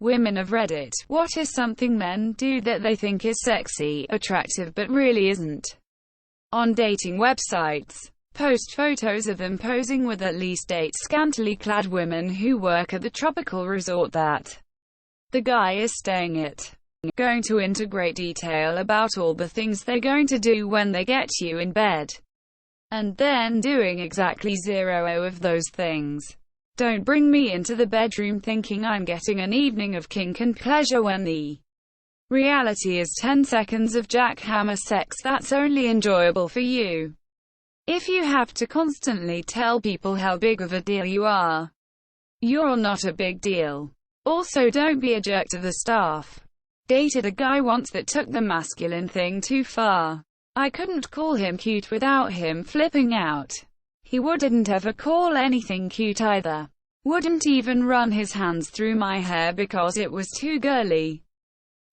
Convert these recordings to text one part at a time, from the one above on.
Women of Reddit, what is something men do that they think is sexy, attractive but really isn't? On dating websites, post photos of them posing with at least 8 scantily clad women who work at the tropical resort that the guy is staying at. Going to into great detail about all the things they're going to do when they get you in bed. And then doing exactly 0 of those things. Don't bring me into the bedroom thinking I'm getting an evening of kink and pleasure when the reality is 10 seconds of jackhammer sex that's only enjoyable for you. If you have to constantly tell people how big of a deal you are, you're not a big deal. Also, don't be a jerk to the staff. Dated a guy once that took the masculine thing too far. I couldn't call him cute without him flipping out. He wouldn't ever call anything cute either. Wouldn't even run his hands through my hair because it was too girly.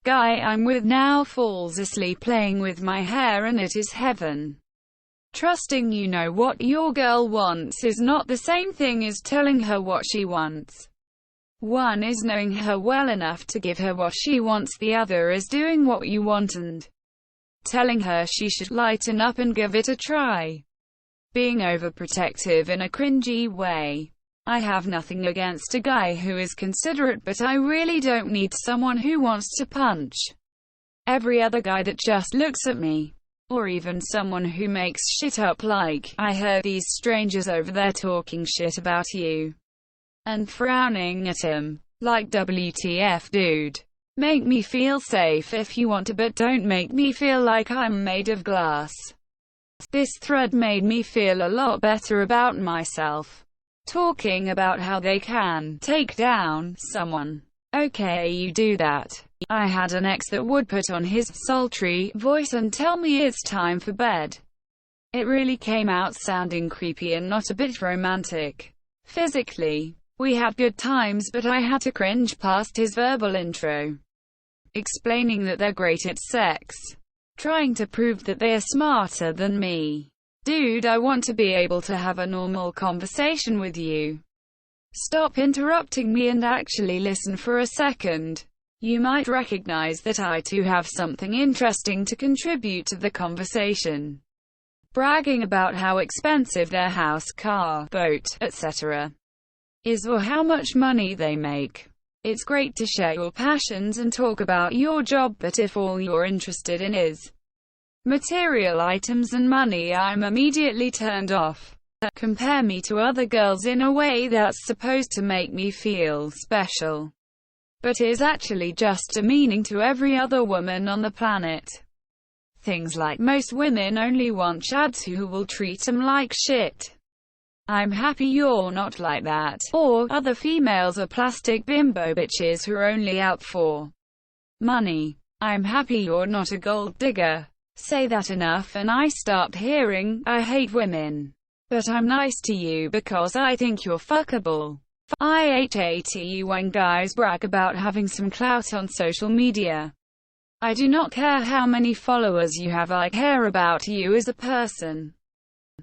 Guy I'm with now falls asleep playing with my hair and it is heaven. Trusting you know what your girl wants is not the same thing as telling her what she wants. One is knowing her well enough to give her what she wants, the other is doing what you want and telling her she should lighten up and give it a try. Being overprotective in a cringy way. I have nothing against a guy who is considerate, but I really don't need someone who wants to punch every other guy that just looks at me. Or even someone who makes shit up like, I heard these strangers over there talking shit about you. And frowning at him. Like, WTF dude. Make me feel safe if you want to, but don't make me feel like I'm made of glass. This thread made me feel a lot better about myself. Talking about how they can take down someone. Okay, you do that. I had an ex that would put on his sultry voice and tell me it's time for bed. It really came out sounding creepy and not a bit romantic. Physically, we had good times, but I had to cringe past his verbal intro. Explaining that they're great at sex. Trying to prove that they are smarter than me. Dude, I want to be able to have a normal conversation with you. Stop interrupting me and actually listen for a second. You might recognize that I too have something interesting to contribute to the conversation. Bragging about how expensive their house, car, boat, etc. is or how much money they make. It's great to share your passions and talk about your job, but if all you're interested in is material items and money, I'm immediately turned off. Compare me to other girls in a way that's supposed to make me feel special, but is actually just demeaning to every other woman on the planet. Things like most women only want chads who will treat them like shit. I'm happy you're not like that. Or, other females are plastic bimbo bitches who are only out for money. I'm happy you're not a gold digger. Say that enough and I start hearing, I hate women, but I'm nice to you because I think you're fuckable. I hate you when guys brag about having some clout on social media. I do not care how many followers you have, I care about you as a person.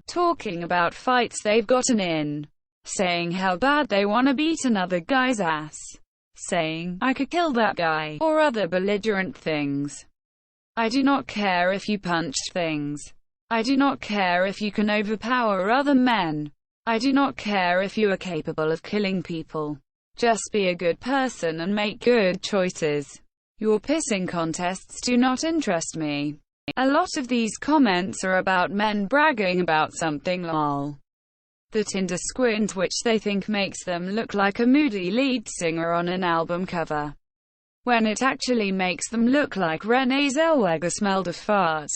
Talking about fights they've gotten in. Saying how bad they wanna beat another guy's ass. Saying, I could kill that guy, or other belligerent things. I do not care if you punch things. I do not care if you can overpower other men. I do not care if you are capable of killing people. Just be a good person and make good choices. Your pissing contests do not interest me. A lot of these comments are about men bragging about something lol. The Tinder squint which they think makes them look like a moody lead singer on an album cover, when it actually makes them look like Renee Zellweger smelled a fart.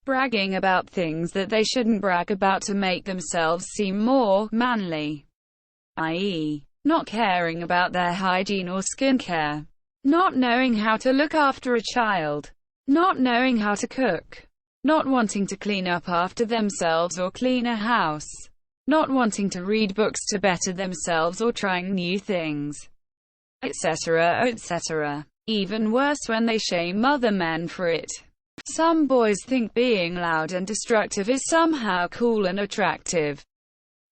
Bragging about things that they shouldn't brag about to make themselves seem more manly. I.e., not caring about their hygiene or skincare. Not knowing how to look after a child. Not knowing how to cook. Not wanting to clean up after themselves or clean a house. Not wanting to read books to better themselves or trying new things, etc., etc. Even worse when they shame other men for it. Some boys think being loud and destructive is somehow cool and attractive.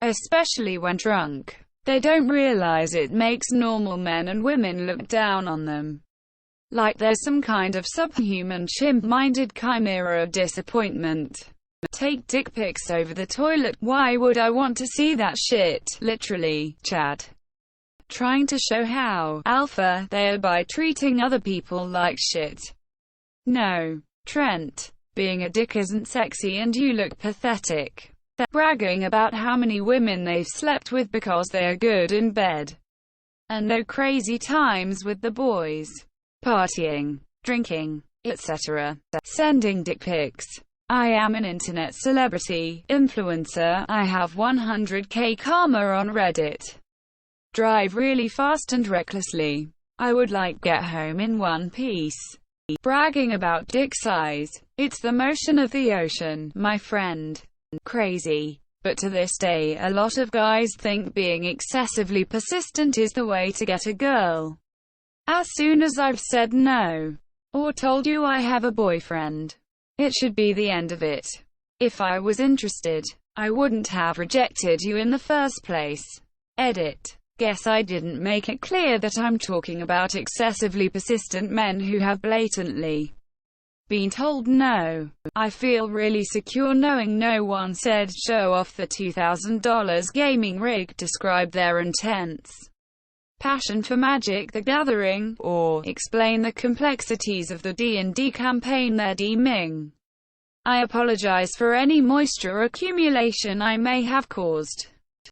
Especially when drunk. They don't realize it makes normal men and women look down on them. Like there's some kind of subhuman chimp-minded chimera of disappointment. Take dick pics over the toilet. Why would I want to see that shit? Literally, Chad. Trying to show how alpha they are by treating other people like shit. No, Trent. Being a dick isn't sexy and you look pathetic. They're bragging about how many women they've slept with because they are good in bed. And no crazy times with the boys. Partying, drinking, etc. Sending dick pics. I am an internet celebrity, influencer, I have 100k karma on Reddit. Drive really fast and recklessly. I would like get home in one piece. Bragging about dick size. It's the motion of the ocean, my friend. Crazy. But to this day a lot of guys think being excessively persistent is the way to get a girl. As soon as I've said no, or told you I have a boyfriend, it should be the end of it. If I was interested, I wouldn't have rejected you in the first place. Edit. Guess I didn't make it clear that I'm talking about excessively persistent men who have blatantly been told no. I feel really secure knowing no one said show off the $2,000 gaming rig, describe their intense passion for Magic the Gathering, or explain the complexities of the D&D campaign they're deeming. I apologize for any moisture accumulation I may have caused.